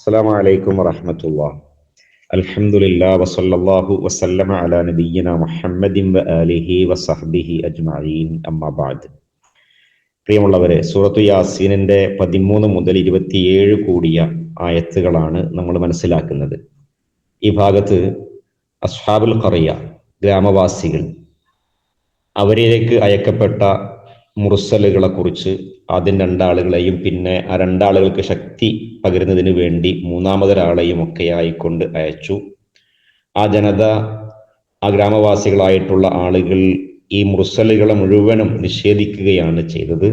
അസ്സലാമു അലൈക്കും വറഹ്മത്തുള്ളാഹി. അൽഹംദുലില്ലാഹി വസല്ലല്ലാഹു വസല്ലമ അലാ നബിയ്യിനാ മുഹമ്മദിൻ വആലിഹി വസഹ്ബിഹി അജ്മഈൻ. അമ്മാ ബഅദ്. പ്രിയമുള്ളവരെ, സൂറത്തു യാസീനിന്റെ 13 മുതൽ 27 കൂടിയ ആയത്തുകളാണ് നമ്മൾ മനസ്സിലാക്കുന്നത്. ഈ ഭാഗത്ത് അസ്ഹാബുൽ ഖറിയ, ഗ്രാമവാസികൾ, അവരിലേക്ക് അയക്കപ്പെട്ട മുർസലുകളെ കുറിച്ച് ആദ്യം രണ്ടാളുകളെയും പിന്നെ ആ രണ്ടാളുകൾക്ക് ശക്തി പകരുന്നതിന് വേണ്ടി മൂന്നാമതൊരാളെയും ഒക്കെ ആയിക്കൊണ്ട് അയച്ചു. ആ ജനത, ആ ഗ്രാമവാസികളായിട്ടുള്ള ആളുകൾ ഈ മുർസലുകളെ മുഴുവനും നിഷേധിക്കുകയാണ് ചെയ്തത്.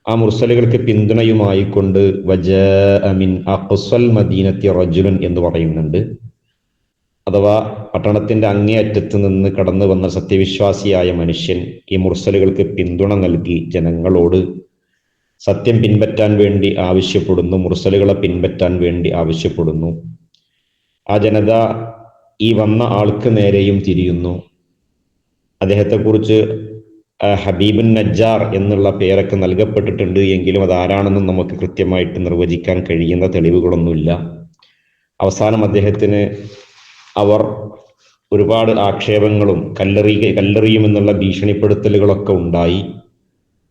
ആ മുർസലുകൾക്ക് പിന്തുണയുമായിക്കൊണ്ട് വജാഅ മിൻ അഖ്സൽ മദീനത്തി റജുലുൻ എന്ന് പറയുന്നുണ്ട്. അഥവാ പട്ടണത്തിന്റെ അങ്ങേയറ്റത്ത് നിന്ന് കടന്നു വന്ന സത്യവിശ്വാസിയായ മനുഷ്യൻ ഈ മുർസലുകൾക്ക് പിന്തുണ നൽകി ജനങ്ങളോട് സത്യം പിൻപറ്റാൻ വേണ്ടി ആവശ്യപ്പെടുന്നു, മുർസലുകളെ പിൻപറ്റാൻ വേണ്ടി ആവശ്യപ്പെടുന്നു. ആ ജനത ഈ വന്ന ആൾക്ക് നേരെയും തിരിയുന്നു. അദ്ദേഹത്തെക്കുറിച്ച് ഹബീബുൻ നജ്ജാർ എന്നുള്ള പേരൊക്കെ നൽകപ്പെട്ടിട്ടുണ്ട് എങ്കിലും അതാരാണെന്നും നമുക്ക് കൃത്യമായിട്ട് നിർവചിക്കാൻ കഴിയുന്ന തെളിവുകളൊന്നുമില്ല. അവസാനം അദ്ദേഹത്തിന് അവർ ഒരുപാട് ആക്ഷേപങ്ങളും കല്ലെറിയുമെന്നുള്ള ഭീഷണിപ്പെടുത്തലുകളൊക്കെ ഉണ്ടായി.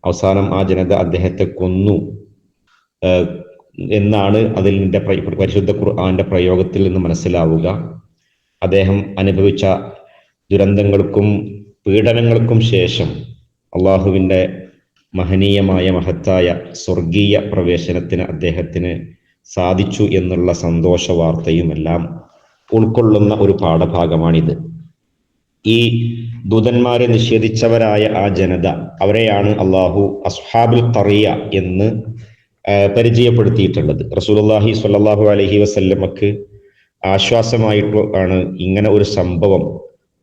അവസാനം ആ ജനത അദ്ദേഹത്തെ കൊന്നു എന്നാണ് അതിൻ്റെ പരിശുദ്ധ ഖുർആന്റെ പ്രയോഗത്തിൽ നിന്ന് മനസ്സിലാവുക. അദ്ദേഹം അനുഭവിച്ച ദുരന്തങ്ങൾക്കും പീഡനങ്ങൾക്കും ശേഷം അള്ളാഹുവിൻ്റെ മഹനീയമായ മഹത്തായ സ്വർഗീയ പ്രവേശനത്തിന് അദ്ദേഹത്തിന് സാധിച്ചു എന്നുള്ള സന്തോഷ വാർത്തയുമെല്ലാം ഉൾക്കൊള്ളുന്ന ഒരു പാഠഭാഗമാണിത്. ഈ ദൂതന്മാരെ നിഷേധിച്ചവരായ ആ ജനത, അവരെയാണ് അള്ളാഹു അസ്ഹാബുൽ ഖറിയ എന്ന് പരിചയപ്പെടുത്തിയിട്ടുള്ളത്. റസൂലുള്ളാഹി സ്വല്ലല്ലാഹു അലൈഹി വസല്ലമക്ക് ആശ്വാസമായിട്ട് ആണ് ഇങ്ങനെ ഒരു സംഭവം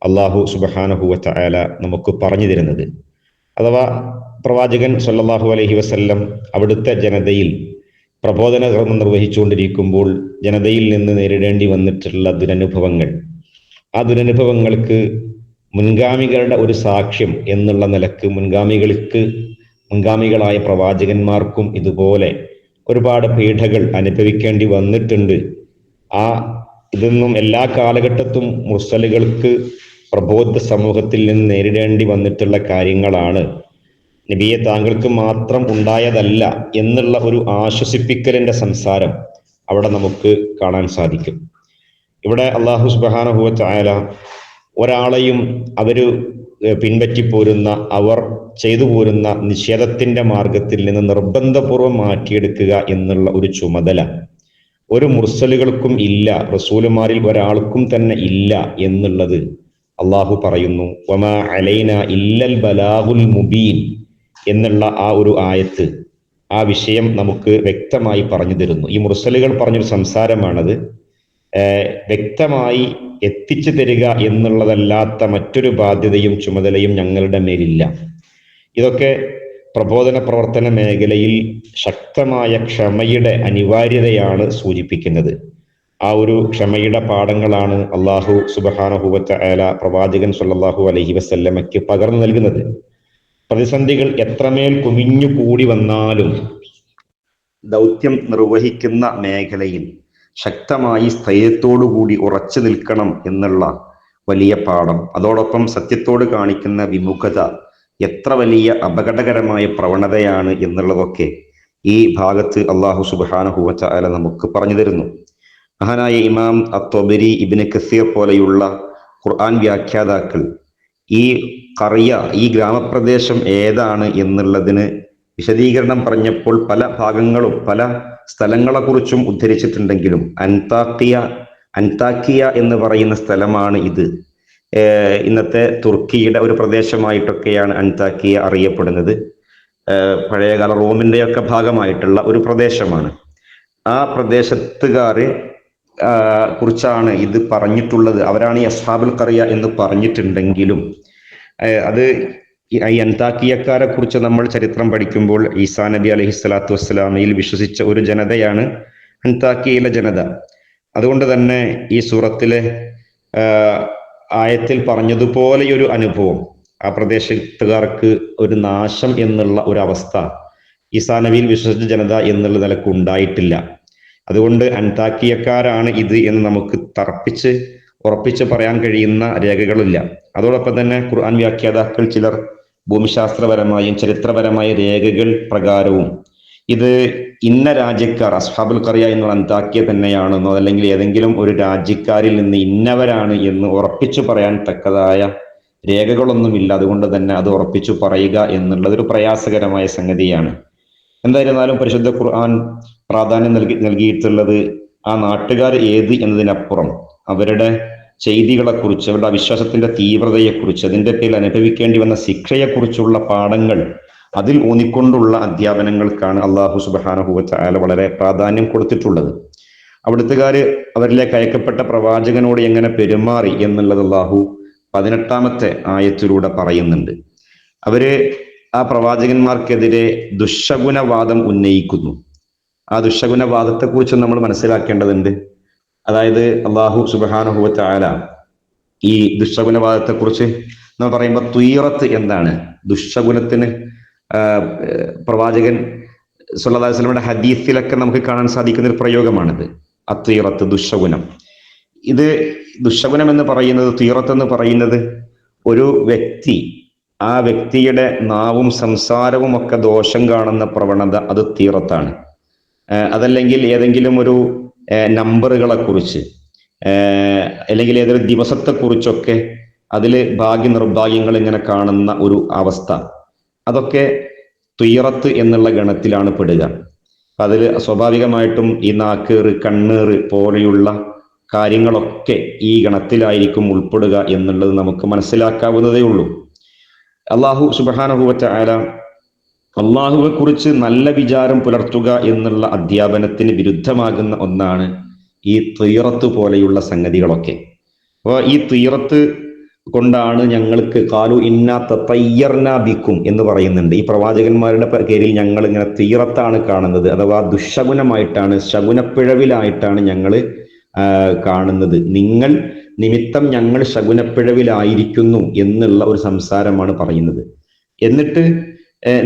അള്ളാഹു സുബ്ഹാനഹു വ തആല നമുക്ക് പറഞ്ഞു തരുന്നത്. അഥവാ പ്രവാചകൻ സ്വല്ലല്ലാഹു അലൈഹി വസല്ലം അവിടുത്തെ ജനതയിൽ പ്രബോധന കർമ്മം നിർവഹിച്ചുകൊണ്ടിരിക്കുമ്പോൾ ജനതയിൽ നിന്ന് നേരിടേണ്ടി വന്നിട്ടുള്ള ദുരനുഭവങ്ങൾ, ആ ദുരനുഭവങ്ങൾക്ക് മുൻഗാമികളുടെ ഒരു സാക്ഷ്യം എന്നുള്ള നിലക്ക് മുൻഗാമികളായ പ്രവാചകന്മാർക്കും ഇതുപോലെ ഒരുപാട് പീഡകൾ അനുഭവിക്കേണ്ടി വന്നിട്ടുണ്ട്. ഇതൊന്നും എല്ലാ കാലഘട്ടത്തും മുർസലുകൾക്ക് പ്രബോധ സമൂഹത്തിൽ നിന്ന് നേരിടേണ്ടി വന്നിട്ടുള്ള കാര്യങ്ങളാണ്, നബിയെ താങ്കൾക്ക് മാത്രം ഉണ്ടായതല്ല എന്നുള്ള ഒരു ആശ്വസിപ്പിക്കലിന്റെ സംസാരം അവിടെ നമുക്ക് കാണാൻ സാധിക്കും. ഇവിടെ അല്ലാഹു സുബ്ഹാനഹു വ തആല ഒരാളെയും അവര് പിൻപറ്റിപ്പോരുന്ന, അവർ ചെയ്തു പോരുന്ന നിഷേധത്തിന്റെ മാർഗത്തിൽ നിന്ന് നിർബന്ധപൂർവം മാറ്റിയെടുക്കുക എന്നുള്ള ഒരു ചുമതല ഒരു മുർസലുകൾക്കും ഇല്ല, റസൂലുമാരിൽ ഒരാൾക്കും തന്നെ ഇല്ല എന്നുള്ളത് അള്ളാഹു പറയുന്നു. വമാ അലൈന ഇല്ലൽ ബലാഗുൽ മുബീൻ എന്നുള്ള ആ ഒരു ആയത്ത് ആ വിഷയം നമുക്ക് വ്യക്തമായി പറഞ്ഞു തരുന്നു. ഈ മുർസലുകൾ പറഞ്ഞൊരു സംസാരമാണത്. വ്യക്തമായി എത്തിച്ചു തരിക എന്നുള്ളതല്ലാത്ത മറ്റൊരു ബാധ്യതയും ചുമതലയും ഞങ്ങളുടെ മേലില്ല. ഇതൊക്കെ പ്രബോധന പ്രവർത്തന മേഖലയിൽ ശക്തമായ ക്ഷമയുടെ അനിവാര്യതയാണ് സൂചിപ്പിക്കുന്നത്. ആ ഒരു ക്ഷമയുടെ പാഠങ്ങളാണ് അള്ളാഹു സുബ്ഹാനഹു വ തആല പ്രവാചകൻ സ്വല്ലല്ലാഹു അലൈഹി വസല്ലമയ്ക്ക് പകർന്നു നൽകുന്നത്. പ്രതിസന്ധികൾ എത്രമേൽ കുമിഞ്ഞു കൂടി വന്നാലും ദൗത്യം നിർവഹിക്കുന്ന മേഖലയിൽ ശക്തമായി സ്ഥൈര്യത്തോടുകൂടി ഉറച്ചു നിൽക്കണം എന്നുള്ള വലിയ പാഠം, അതോടൊപ്പം സത്യത്തോട് കാണിക്കുന്ന വിമുഖത എത്ര വലിയ അപകടകരമായ പ്രവണതയാണ് എന്നുള്ളതൊക്കെ ഈ ഭാഗത്ത് അള്ളാഹു സുബ്ഹാനഹു വ തആല നമുക്ക് പറഞ്ഞു തരുന്നു. മഹാനായ ഇമാം അത്തൊബരി, ഇബ്നു കസീർ പോലെയുള്ള ഖുർആൻ വ്യാഖ്യാതാക്കൾ ഈ ഖറിയ, ഈ ഗ്രാമപ്രദേശം ഏതാണ് എന്നുള്ളതിന് വിശദീകരണം പറഞ്ഞപ്പോൾ പല ഭാഗങ്ങളും പല സ്ഥലങ്ങളെ കുറിച്ചും ഉദ്ധരിച്ചിട്ടുണ്ടെങ്കിലും അൻതാക്കിയ എന്ന് പറയുന്ന സ്ഥലമാണ് ഇത്. ഇന്നത്തെ തുർക്കിയുടെ ഒരു പ്രദേശമായിട്ടൊക്കെയാണ് അൻതാക്കിയ അറിയപ്പെടുന്നത്. പഴയകാല റോമിന്റെയൊക്കെ ഭാഗമായിട്ടുള്ള ഒരു പ്രദേശമാണ്. ആ പ്രദേശത്തുകാരെ കുറിച്ചാണ് ഇത് പറഞ്ഞിട്ടുള്ളത്. അവരാണ് ഈ അസ്ഹാബുൽ ഖറിയ എന്ന് പറഞ്ഞിട്ടുണ്ടെങ്കിലും അത് ഈ അൻതാക്കിയക്കാരെ കുറിച്ച് നമ്മൾ ചരിത്രം പഠിക്കുമ്പോൾ ഈസാ നബി അലൈഹി സ്വലാത്തു വസ്സലാമയിൽ വിശ്വസിച്ച ഒരു ജനതയാണ് അൻതാക്കിയയിലെ ജനത. അതുകൊണ്ട് തന്നെ ഈ സൂറത്തിലെ ആയത്തിൽ പറഞ്ഞതുപോലെയൊരു അനുഭവം ആ പ്രദേശത്തുകാർക്ക് ഒരു നാശം എന്നുള്ള ഒരു അവസ്ഥ ഈസാ നബിയിൽ വിശ്വസിച്ച ജനത എന്നുള്ള നിലക്ക് ഉണ്ടായിട്ടില്ല. അതുകൊണ്ട് അൻതാക്കിയക്കാരാണ് ഇത് എന്ന് നമുക്ക് ഉറപ്പിച്ച് പറയാൻ കഴിയുന്ന രേഖകളില്ല. അതോടൊപ്പം തന്നെ ഖുർആൻ വ്യാഖ്യാതാക്കൾ ചിലർ ഭൂമിശാസ്ത്രപരമായും ചരിത്രപരമായ രേഖകൾ പ്രകാരവും ഇത് ഇന്ന രാജ്യക്കാർ അസ്ഹാബുൽ ഖറിയ എന്നുള്ള അൻതാക്കിയ തന്നെയാണെന്നോ അല്ലെങ്കിൽ ഏതെങ്കിലും ഒരു രാജ്യക്കാരിൽ നിന്ന് ഇന്നവരാണ് എന്ന് ഉറപ്പിച്ചു പറയാൻ തക്കതായ രേഖകളൊന്നുമില്ല. അതുകൊണ്ട് തന്നെ അത് ഉറപ്പിച്ചു പറയുക എന്നുള്ളത് ഒരു പ്രയാസകരമായ സംഗതിയാണ്. എന്തായിരുന്നാലും പരിശുദ്ധ ഖുർആൻ പ്രാധാന്യം നൽകിയിട്ടുള്ളത് ആ നാട്ടുകാർ ഏത് എന്നതിനപ്പുറം അവരുടെ ചെയ്തികളെക്കുറിച്ച്, അവരുടെ അവിശ്വാസത്തിന്റെ തീവ്രതയെക്കുറിച്ച്, അതിന്റെ പേരിൽ അനുഭവിക്കേണ്ടി വന്ന ശിക്ഷയെക്കുറിച്ചുള്ള പാഠങ്ങൾ അതിൽ ഊന്നിക്കൊണ്ടുള്ള അധ്യാപനങ്ങൾക്കാണ് അള്ളാഹു സുബ്ഹാനഹു വ തആല വളരെ പ്രാധാന്യം കൊടുത്തിട്ടുള്ളത്. അവിടുത്തുകാര് അവരിലേക്ക് അയക്കപ്പെട്ട പ്രവാചകനോട് എങ്ങനെ പെരുമാറി എന്നുള്ളത് അള്ളാഹു 18-ാമത്തെ ആയത്തിലൂടെ പറയുന്നുണ്ട്. അവര് ആ പ്രവാചകന്മാർക്കെതിരെ ദുശ്ശകുനവാദം ഉന്നയിക്കുന്നു. ആ ദുശ്ശകുനവാദത്തെക്കുറിച്ച് നമ്മൾ മനസ്സിലാക്കേണ്ടതുണ്ട്. അതായത് അള്ളാഹു സുബ്ഹാനഹു വ തആല ഈ ദുശ്ശകുനവാദത്തെക്കുറിച്ച് നമ്മൾ പറയുമ്പോൾ തുയറത്ത് എന്താണ്? ദുശ്ശകുനത്തിന് പ്രവാചകൻ സല്ലല്ലാഹു അലൈഹി വസല്ലമയുടെ ഹദീസിലൊക്കെ നമുക്ക് കാണാൻ സാധിക്കുന്ന ഒരു പ്രയോഗമാണിത്. അത്വീറത്ത്, ദുശ്ശകുനം. ഇത് ദുശ്ശകുനം എന്ന് പറയുന്നത്, തീറത്ത് എന്ന് പറയുന്നത് ഒരു വ്യക്തി, ആ വ്യക്തിയുടെ നാവും സംസാരവും ഒക്കെ ദോഷം കാണുന്ന പ്രവണത, അത് തീറത്താണ്. അതല്ലെങ്കിൽ ഏതെങ്കിലും ഒരു നമ്പറുകളെ കുറിച്ച് അല്ലെങ്കിൽ ഏതൊരു ദിവസത്തെക്കുറിച്ചൊക്കെ അതിൽ ഭാഗ്യ നിർഭാഗ്യങ്ങൾ ഇങ്ങനെ കാണുന്ന ഒരു അവസ്ഥ, അതൊക്കെ തുയറത്ത് എന്നുള്ള ഗണത്തിലാണ് പെടുക. അതിൽ സ്വാഭാവികമായിട്ടും ഈ നാക്കേറ്, കണ്ണേറ് പോലെയുള്ള കാര്യങ്ങളൊക്കെ ഈ ഗണത്തിലായിരിക്കും ഉൾപ്പെടുക എന്നുള്ളത് നമുക്ക് മനസ്സിലാക്കാവുന്നതേ ഉള്ളൂ. അള്ളാഹു സുബ്ഹാനഹു വ തആല അള്ളാഹുവെ കുറിച്ച് നല്ല വിചാരം പുലർത്തുക എന്നുള്ള അധ്യാപനത്തിന് വിരുദ്ധമാകുന്ന ഒന്നാണ് ഈ തുയറത്ത് പോലെയുള്ള സംഗതികളൊക്കെ. അപ്പോൾ ഈ തുയറത്ത് കൊണ്ടാണ് ഞങ്ങൾക്ക് ഖാലു ഇന്നാ തതയ്യർനാ ബിക്കും എന്ന് പറയുന്നുണ്ട്. ഈ പ്രവാചകന്മാരുടെ പേരിൽ ഞങ്ങൾ ഇങ്ങനെ തീറത്താണ് കാണുന്നത്, അഥവാ ദുശ്ശകുനമായിട്ടാണ്, ശകുനപ്പിഴവിലായിട്ടാണ് ഞങ്ങൾ കാണുന്നത്. നിങ്ങൾ നിമിത്തം ഞങ്ങൾ ശകുനപ്പിഴവിലായിരിക്കുന്നു എന്നുള്ള ഒരു സംസാരമാണ് പറയുന്നത്. എന്നിട്ട്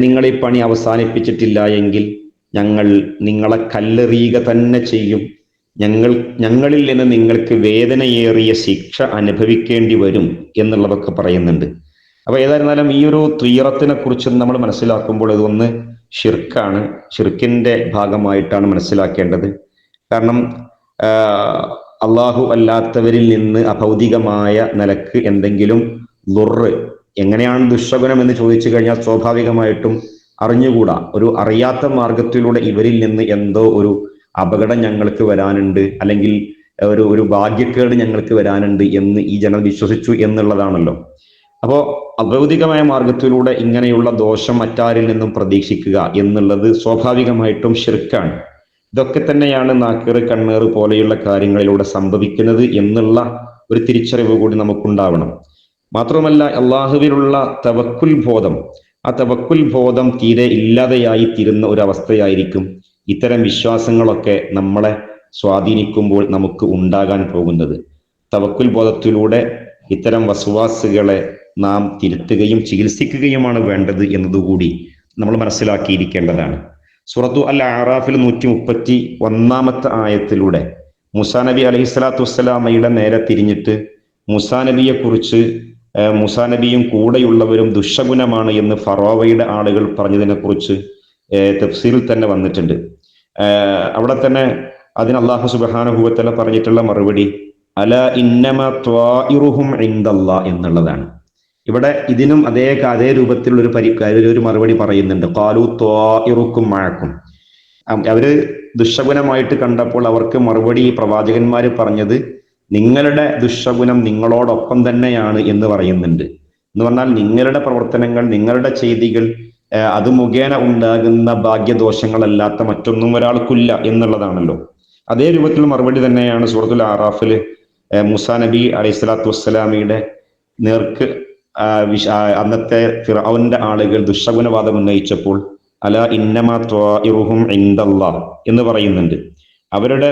നിങ്ങൾ ഈ പണി അവസാനിപ്പിച്ചിട്ടില്ല എങ്കിൽ ഞങ്ങൾ നിങ്ങളെ കല്ലെറിയുക തന്നെ ചെയ്യും, ഞങ്ങളിൽ നിന്ന് നിങ്ങൾക്ക് വേദനയേറിയ ശിക്ഷ അനുഭവിക്കേണ്ടി വരും എന്നുള്ളതൊക്കെ പറയുന്നുണ്ട്. അപ്പൊ ഏതായിരുന്നാലും ഈ ഒരു തുയറത്തിനെ കുറിച്ച് നമ്മൾ മനസ്സിലാക്കുമ്പോൾ ഇതൊന്ന് ഷിർക്കാണ്, ഷിർക്കിന്റെ ഭാഗമായിട്ടാണ് മനസ്സിലാക്കേണ്ടത്. കാരണം അള്ളാഹു അല്ലാത്തവരിൽ നിന്ന് അഭൗതികമായ നിലക്ക് എന്തെങ്കിലും ദുർറ്, എങ്ങനെയാണ് ദുശ്ശകുനം എന്ന് ചോദിച്ചു കഴിഞ്ഞാൽ സ്വാഭാവികമായിട്ടും അറിഞ്ഞുകൂടാ, ഒരു അറിയാത്ത മാർഗത്തിലൂടെ ഇവരിൽ നിന്ന് എന്തോ ഒരു അപകടം ഞങ്ങൾക്ക് വരാനുണ്ട്, അല്ലെങ്കിൽ ഒരു ഭാഗ്യക്കേട് ഞങ്ങൾക്ക് വരാനുണ്ട് എന്ന് ഈ ജനം വിശ്വസിച്ചു എന്നുള്ളതാണല്ലോ. അപ്പോൾ അഭൗതികമായ മാർഗത്തിലൂടെ ഇങ്ങനെയുള്ള ദോഷം മറ്റാരിൽ നിന്നും പ്രതീക്ഷിക്കുക എന്നുള്ളത് സ്വാഭാവികമായിട്ടും ഷിർക്കാണ്. ഇതൊക്കെ തന്നെയാണ് നാക്കേറ്, കണ്ണേറ് പോലെയുള്ള കാര്യങ്ങളിലൂടെ സംഭവിക്കുന്നത് എന്നുള്ള ഒരു തിരിച്ചറിവ് കൂടി നമുക്കുണ്ടാവണം. മാത്രമല്ല അള്ളാഹുവിലുള്ള തവക്കുൽ ബോധം, ആ തവക്കുൽ ബോധം തീരെ ഇല്ലാതെയായി തീരുന്ന ഒരു അവസ്ഥയായിരിക്കും ഇത്തരം വിശ്വാസങ്ങളൊക്കെ നമ്മളെ സ്വാധീനിക്കുമ്പോൾ നമുക്ക് ഉണ്ടാകാൻ പോകുന്നത്. തവക്കുൽ ബോധത്തിലൂടെ ഇത്തരം വസ്വാസുകളെ നാം തിരുത്തുകയും ചികിത്സിക്കുകയുമാണ് വേണ്ടത് എന്നതുകൂടി നമ്മൾ മനസ്സിലാക്കിയിരിക്കേണ്ടതാണ്. സൂറത്തു അൽ അറാഫിൽ 131-ാമത്തെ ആയത്തിലൂടെ മൂസാ നബി അലൈഹിസ്സലാത്തു വസ്സലാമയുടെ നേരെ തിരിഞ്ഞിട്ട് മൂസാ നബിയെ കുറിച്ച് മൂസാ നബിയും കൂടെയുള്ളവരും ദുശ്ശകുനമാണ് എന്ന് ഫറോവയുടെ ആളുകൾ പറഞ്ഞതിനെ കുറിച്ച് തഫ്സീറിൽ തന്നെ വന്നിട്ടുണ്ട്. അവിടെ തന്നെ അതിന് അല്ലാഹു സുബ്ഹാനഹു വ തആല പറഞ്ഞിട്ടുള്ള മറുപടി അല ഇന്നമാ ത്വാഇറുഹും ഇൻദല്ലാഹ് എന്നുള്ളതാണ്. ഇവിടെ ഇതിനും അതേ രൂപത്തിലുള്ള ഒരു മറുപടി പറയുന്നുണ്ട്. ഖാലു ത്വാഇറുക്കും മഅക്കും. അവര് ദുശ്ശകുനമായിട്ട് കണ്ടപ്പോൾ അവർക്ക് മറുപടി പ്രവാചകന്മാര് പറഞ്ഞത് നിങ്ങളുടെ ദുശ്ശകുനം നിങ്ങളോടൊപ്പം തന്നെയാണ് എന്ന് പറയുന്നുണ്ട്. എന്ന് പറഞ്ഞാൽ നിങ്ങളുടെ പ്രവർത്തനങ്ങൾ, നിങ്ങളുടെ ചെയ്തികൾ, അത് മുഖേന ഉണ്ടാകുന്ന ഭാഗ്യദോഷങ്ങളല്ലാത്ത മറ്റൊന്നും ഒരാൾക്കില്ല എന്നുള്ളതാണല്ലോ. അതേ രൂപത്തിൽ മറുപടി തന്നെയാണ് സൂറത്തുൽ ആറാഫില് മൂസാ നബി അലൈഹിസ്സലാത്തു വസ്സലാമിയുടെ നേർക്ക് അന്നത്തെ ഫിർഔന്റെ ആളുകൾ ദുശ്ശകുനവാദം ഉന്നയിച്ചപ്പോൾ അല ഇന്നമാ ത്വാഇറുഹും ഇൻദല്ലാഹ് എന്ന് പറയുന്നുണ്ട്. അവരുടെ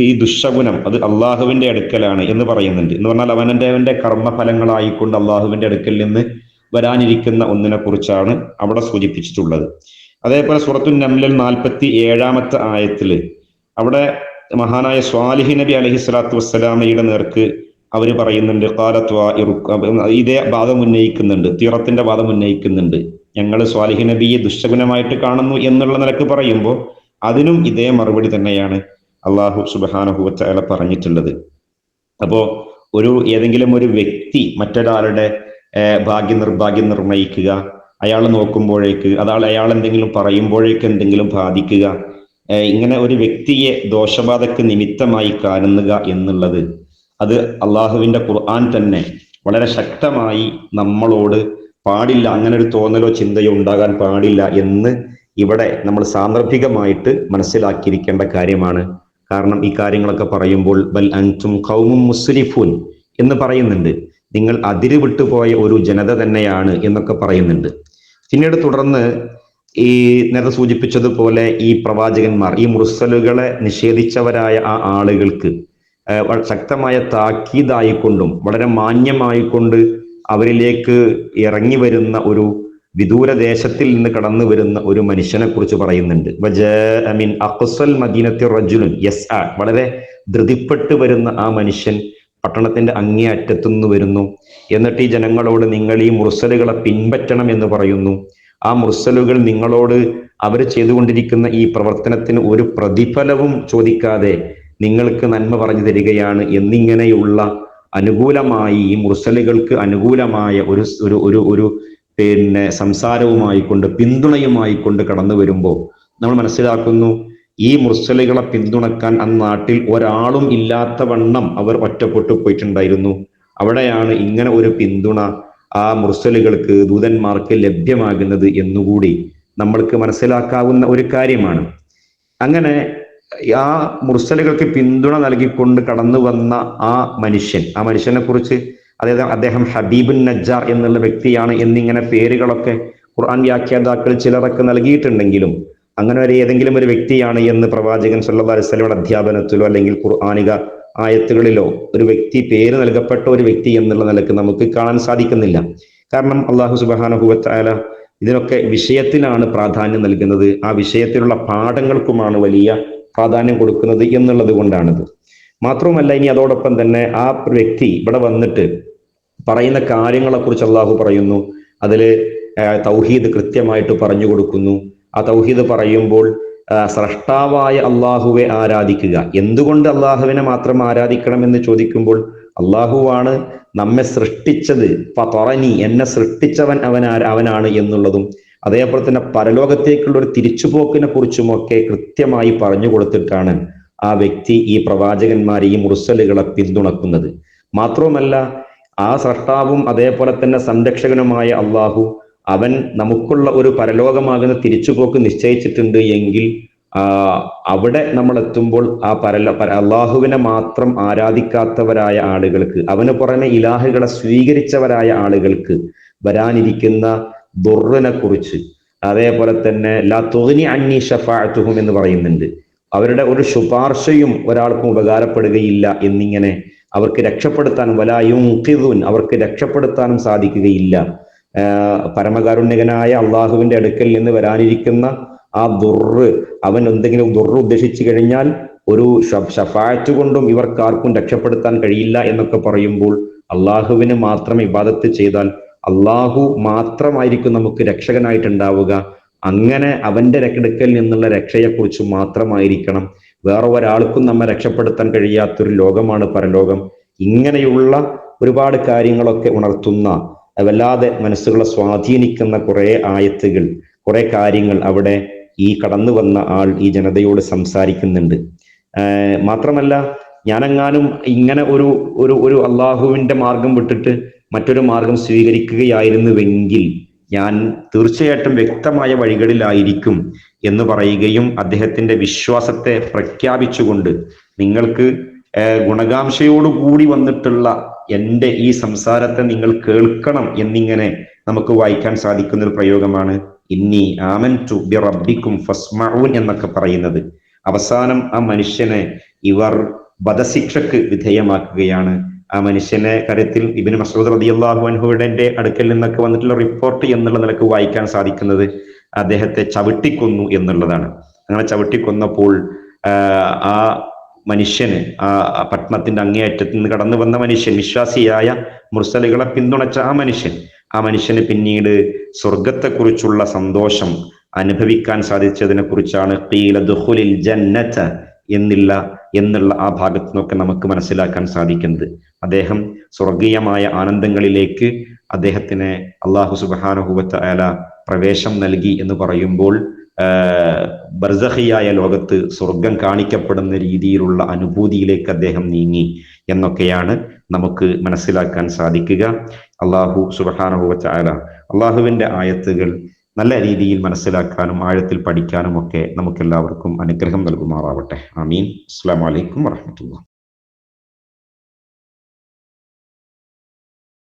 ഈ ദുശ്ശകുനം അത് അള്ളാഹുവിന്റെ അടുക്കലാണ് എന്ന് പറയുന്നുണ്ട്. എന്ന് പറഞ്ഞാൽ അവന്റെ കർമ്മഫലങ്ങളായിക്കൊണ്ട് അള്ളാഹുവിന്റെ അടുക്കൽ നിന്ന് വരാനിരിക്കുന്ന ഒന്നിനെ കുറിച്ചാണ് അവിടെ സൂചിപ്പിച്ചിട്ടുള്ളത്. അതേപോലെ സൂറത്തുൻ നംലിൽ 47-ാമത്തെ ആയത്തില് അവിടെ മഹാനായ സ്വാലിഹ് നബി അലൈഹിസ്സലാത്തു വസ്സലാമയുടെ നേർക്ക് അവർ പറയുന്നുണ്ട്, ഇതേ വാദം ഉന്നയിക്കുന്നുണ്ട്, തീറത്തിന്റെ വാദം ഉന്നയിക്കുന്നുണ്ട്. ഞങ്ങൾ സ്വാലിഹ് നബിയെ ദുഷ്ടഗുണമായിട്ട് കാണുന്നു എന്നുള്ള നിലക്ക് പറയുമ്പോൾ അതിനും ഇതേ മറുപടി തന്നെയാണ് അള്ളാഹു സുബ്ഹാനഹു വ തആല പറഞ്ഞിട്ടുള്ളത്. അപ്പോ ഏതെങ്കിലും ഒരു വ്യക്തി മറ്റൊരാളുടെ ഭാഗ്യ നിർഭാഗ്യം നിർണയിക്കുക, അയാൾ നോക്കുമ്പോഴേക്ക് അയാൾ എന്തെങ്കിലും പറയുമ്പോഴേക്ക് എന്തെങ്കിലും ബാധിക്കുക, ഇങ്ങനെ ഒരു വ്യക്തിയെ ദോഷബാധക്ക് നിമിത്തമായി കാണുക എന്നുള്ളത്, അത് അള്ളാഹുവിന്റെ ഖുർആൻ തന്നെ വളരെ ശക്തമായി നമ്മളോട് പാടില്ല, അങ്ങനെ ഒരു തോന്നലോ ചിന്തയോ ഉണ്ടാകാൻ പാടില്ല എന്ന് ഇവിടെ നമ്മൾ സാന്ദർഭികമായിട്ട് മനസ്സിലാക്കിയിരിക്കേണ്ട കാര്യമാണ്. കാരണം ഈ കാര്യങ്ങളൊക്കെ പറയുമ്പോൾ ബൽ അൻതും ഖൗമും മുസ്രിഫൂൻ എന്ന് പറയുന്നുണ്ട്, നിങ്ങൾ അതിര് വിട്ടുപോയ ഒരു ജനത തന്നെയാണ് എന്നൊക്കെ പറയുന്നുണ്ട്. പിന്നീട് തുടർന്ന് ഈ നേരത്തെ സൂചിപ്പിച്ചതുപോലെ ഈ പ്രവാചകന്മാർ, ഈ മുർസലുകളെ നിഷേധിച്ചവരായ ആ ആളുകൾക്ക് ശക്തമായ താക്കീതായിക്കൊണ്ടും വളരെ മാന്യമായിക്കൊണ്ട് അവരിലേക്ക് ഇറങ്ങി വരുന്ന ഒരു വിദൂരദേശത്തിൽ നിന്ന് കടന്നു വരുന്ന ഒരു മനുഷ്യനെ കുറിച്ച് പറയുന്നുണ്ട്. വളരെ ധൃതിപ്പെട്ട് വരുന്ന ആ മനുഷ്യൻ പട്ടണത്തിന്റെ അങ്ങേ അറ്റത്തുനിന്ന് വരുന്നു. എന്നിട്ട് ഈ ജനങ്ങളോട് നിങ്ങൾ ഈ മുർസലുകളെ പിൻപറ്റണം എന്ന് പറയുന്നു. ആ മുർസലുകൾ നിങ്ങളോട് അവർ ചെയ്തുകൊണ്ടിരിക്കുന്ന ഈ പ്രവർത്തനത്തിന് ഒരു പ്രതിഫലവും ചോദിക്കാതെ നിങ്ങൾക്ക് നന്മ പറഞ്ഞു തരികയാണ് എന്നിങ്ങനെയുള്ള അനുകൂലമായി, ഈ മുർസലുകൾക്ക് അനുകൂലമായ ഒരു സംസാരവുമായി കൊണ്ട്, പിന്തുണയുമായി കൊണ്ട് കടന്നു വരുമ്പോൾ നമ്മൾ മനസ്സിലാക്കുന്നു, ഈ മുർസലുകളെ പിന്തുണക്കാൻ ആ നാട്ടിൽ ഒരാളും ഇല്ലാത്ത വണ്ണം അവർ ഒറ്റപ്പെട്ടു പോയിട്ടുണ്ടായിരുന്നു. അവിടെയാണ് ഇങ്ങനെ ഒരു പിന്തുണ ആ മുർസലുകൾക്ക്, ദൂതന്മാർക്ക് ലഭ്യമാകുന്നത് എന്നുകൂടി നമ്മൾക്ക് മനസ്സിലാക്കാവുന്ന ഒരു കാര്യമാണ്. അങ്ങനെ ആ മുർസലുകൾക്ക് പിന്തുണ നൽകിക്കൊണ്ട് കടന്നു വന്ന ആ മനുഷ്യനെ കുറിച്ച് അദ്ദേഹം ഹബീബുൻ നജ്ജാർ എന്നുള്ള വ്യക്തിയാണ് എന്നിങ്ങനെ പേരുകളൊക്കെ ഖുർആൻ വ്യാഖ്യാതാക്കൾ ചിലരൊക്കെ നൽകിയിട്ടുണ്ടെങ്കിലും അങ്ങനെ ഏതെങ്കിലും ഒരു വ്യക്തിയാണ് എന്ന് പ്രവാചകൻ സല്ലല്ലാഹു അലൈഹി വസല്ലമയുടെ അധ്യാപനത്തിലോ അല്ലെങ്കിൽ ഖുർആനിക ആയത്തുകളിലോ ഒരു വ്യക്തി പേര് നൽകപ്പെട്ട ഒരു വ്യക്തി എന്നുള്ള നിലക്ക് നമുക്ക് കാണാൻ സാധിക്കുന്നില്ല. കാരണം അല്ലാഹു സുബ്ഹാനഹു വ തആല ഇതിനൊക്കെ വിഷയത്തിനാണ് പ്രാധാന്യം നൽകുന്നത്, ആ വിഷയത്തിലുള്ള പാഠങ്ങൾക്കുമാണ് വലിയ പ്രാധാന്യം കൊടുക്കുന്നത് എന്നുള്ളത് കൊണ്ടാണിത്. മാത്രവുമല്ല, ഇനി അതോടൊപ്പം തന്നെ ആ വ്യക്തി ഇവിടെ വന്നിട്ട് പറയുന്ന കാര്യങ്ങളെ കുറിച്ച് അള്ളാഹു പറയുന്നു. അതില് തൗഹീദ് കൃത്യമായിട്ട് പറഞ്ഞു കൊടുക്കുന്നു. ആ തൗഹീദ് പറയുമ്പോൾ സ്രഷ്ടാവായ അള്ളാഹുവെ ആരാധിക്കുക. എന്തുകൊണ്ട് അള്ളാഹുവിനെ മാത്രം ആരാധിക്കണം എന്ന് ചോദിക്കുമ്പോൾ, അള്ളാഹുവാണ് നമ്മെ സൃഷ്ടിച്ചത്, ഫതറനി, എന്നെ സൃഷ്ടിച്ചവൻ അവനാണ് എന്നുള്ളതും, അതേപോലെ തന്നെ പരലോകത്തേക്കുള്ള ഒരു തിരിച്ചുപോക്കിനെ കുറിച്ചുമൊക്കെ കൃത്യമായി പറഞ്ഞു കൊടുത്തിട്ടാണ് ആ വ്യക്തി ഈ പ്രവാചകന്മാരെ, ഈ മുർസലുകളെ പിന്തുണക്കുന്നത്. മാത്രവുമല്ല, ആ സ്രഷ്ടാവും അതേപോലെ തന്നെ സംരക്ഷകനുമായ അള്ളാഹു അവൻ നമുക്കുള്ള ഒരു പരലോകമാകുന്ന തിരിച്ചുപോക്ക് നിശ്ചയിച്ചിട്ടുണ്ട് എങ്കിൽ അവിടെ നമ്മൾ എത്തുമ്പോൾ ആ അള്ളാഹുവിനെ മാത്രം ആരാധിക്കാത്തവരായ ആളുകൾക്ക്, അവന് പുറമെ ഇലാഹുകളെ സ്വീകരിച്ചവരായ ആളുകൾക്ക് വരാനിരിക്കുന്ന ദുർറിനെ കുറിച്ച്, അതേപോലെ തന്നെ ലാ തുഗ്നി അന്നി ശഫാഅത്തുഹും എന്ന് പറയുന്നുണ്ട്, അവരുടെ ഒരു ശുപാർശയും ഒരാൾക്കും ഉപകാരപ്പെടുകയില്ല എന്നിങ്ങനെ അവർക്ക് രക്ഷപ്പെടുത്താൻ അവർക്ക് രക്ഷപ്പെടുത്താനും സാധിക്കുകയില്ല. പരമകാരുണ്യകനായ അള്ളാഹുവിന്റെ അടുക്കൽ നിന്ന് വരാനിരിക്കുന്ന ആ ദുർറ്, അവൻ എന്തെങ്കിലും ദുർറ് ഉദ്ദേശിച്ചു കഴിഞ്ഞാൽ ഒരു ശഫാഅത്ത് കൊണ്ടും ഇവർക്കാർക്കും രക്ഷപ്പെടുത്താൻ കഴിയില്ല എന്നൊക്കെ പറയുമ്പോൾ, അള്ളാഹുവിന് മാത്രം ഇബാദത്ത് ചെയ്താൽ അള്ളാഹു മാത്രമായിരിക്കും നമുക്ക് രക്ഷകനായിട്ടുണ്ടാവുക. അങ്ങനെ അവന്റെ അടുക്കൽ നിന്നുള്ള രക്ഷയെക്കുറിച്ച് മാത്രമായിരിക്കണം, വേറെ ഒരാൾക്കും നമ്മെ രക്ഷപ്പെടുത്താൻ കഴിയാത്തൊരു ലോകമാണ് പരലോകം. ഇങ്ങനെയുള്ള ഒരുപാട് കാര്യങ്ങളൊക്കെ ഉണർത്തുന്ന, വല്ലാതെ മനസ്സുകളെ സ്വാധീനിക്കുന്ന കുറെ ആയത്തുകൾ, കുറെ കാര്യങ്ങൾ അവിടെ ഈ കടന്നു വന്ന ആൾ ഈ ജനതയോട് സംസാരിക്കുന്നുണ്ട്. മാത്രമല്ല, ഞാനെങ്ങാനും ഇങ്ങനെ ഒരു അള്ളാഹുവിന്റെ മാർഗം വിട്ടിട്ട് മറ്റൊരു മാർഗം സ്വീകരിക്കുകയായിരുന്നുവെങ്കിൽ ഞാൻ തീർച്ചയായിട്ടും വ്യക്തമായ വഴികളിലായിരിക്കും എന്ന് പറയുകയും അദ്ദേഹത്തിന്റെ വിശ്വാസത്തെ പ്രഖ്യാപിച്ചുകൊണ്ട്, നിങ്ങൾക്ക് ഗുണകാംക്ഷയോടുകൂടി വന്നിട്ടുള്ള എൻ്റെ ഈ സംസാരത്തെ നിങ്ങൾ കേൾക്കണം എന്നിങ്ങനെ നമുക്ക് വായിക്കാൻ സാധിക്കുന്ന ഒരു പ്രയോഗമാണ് ഇന്നി ആമൻതു ബി റബ്ബിക്കും ഫസ്മഊൻ എന്നൊക്കെ പറയുന്നത്. അവസാനം ആ മനുഷ്യനെ ഇവർ വധശിക്ഷക്ക് വിധേയമാക്കുകയാണ്. ആ മനുഷ്യനെ കാര്യത്തിൽ ഇബ്നു മസ്ഊദ് റളിയല്ലാഹു അൻഹുവിന്റെ അടുക്കൽ നിന്നൊക്കെ വന്നിട്ടുള്ള റിപ്പോർട്ട് എന്നുള്ള നിലക്ക് വായിക്കാൻ സാധിക്കുന്നത് അദ്ദേഹത്തെ ചവിട്ടിക്കൊന്നു എന്നുള്ളതാണ്. അങ്ങനെ ചവിട്ടിക്കൊന്നപ്പോൾ ആ മനുഷ്യന്, ആ പട്ടണത്തിന്റെ അങ്ങേയറ്റത്ത് നിന്ന് കടന്നു വന്ന മനുഷ്യൻ, വിശ്വാസിയായ മുർസലുകളെ പിന്തുണച്ച ആ മനുഷ്യന് പിന്നീട് സ്വർഗത്തെക്കുറിച്ചുള്ള സന്തോഷം അനുഭവിക്കാൻ സാധിച്ചതിനെ കുറിച്ചാണ് ഖീല ദുഖുലിൽ ജന്നത എന്നുള്ള ആ ഭാഗത്തു നിന്നൊക്കെ നമുക്ക് മനസ്സിലാക്കാൻ സാധിക്കുന്നത്. അദ്ദേഹം സ്വർഗീയമായ ആനന്ദങ്ങളിലേക്ക് അദ്ദേഹത്തിന് അല്ലാഹു സുബ്ഹാനഹു വ തആല പ്രവേശം നൽകി എന്ന് പറയുമ്പോൾ ബർസഖിയായ ലോകത്ത് സ്വർഗം കാണിക്കപ്പെടുന്ന രീതിയിലുള്ള അനുഭൂതിയിലേക്ക് അദ്ദേഹം നീങ്ങി എന്നൊക്കെയാണ് നമുക്ക് മനസ്സിലാക്കാൻ സാധിക്കുക. അല്ലാഹു സുബ്ഹാനഹു വ തആല അല്ലാഹുവിന്റെ ആയത്തുകൾ നല്ല രീതിയിൽ മനസ്സിലാക്കാനും ആഴത്തിൽ പഠിക്കാനും ഒക്കെ നമുക്കെല്ലാവർക്കും അനുഗ്രഹം നൽകുമാറാവട്ടെ. ആമീൻ. അസ്സലാമു അലൈക്കും വറഹ്മത്തുള്ളാഹി.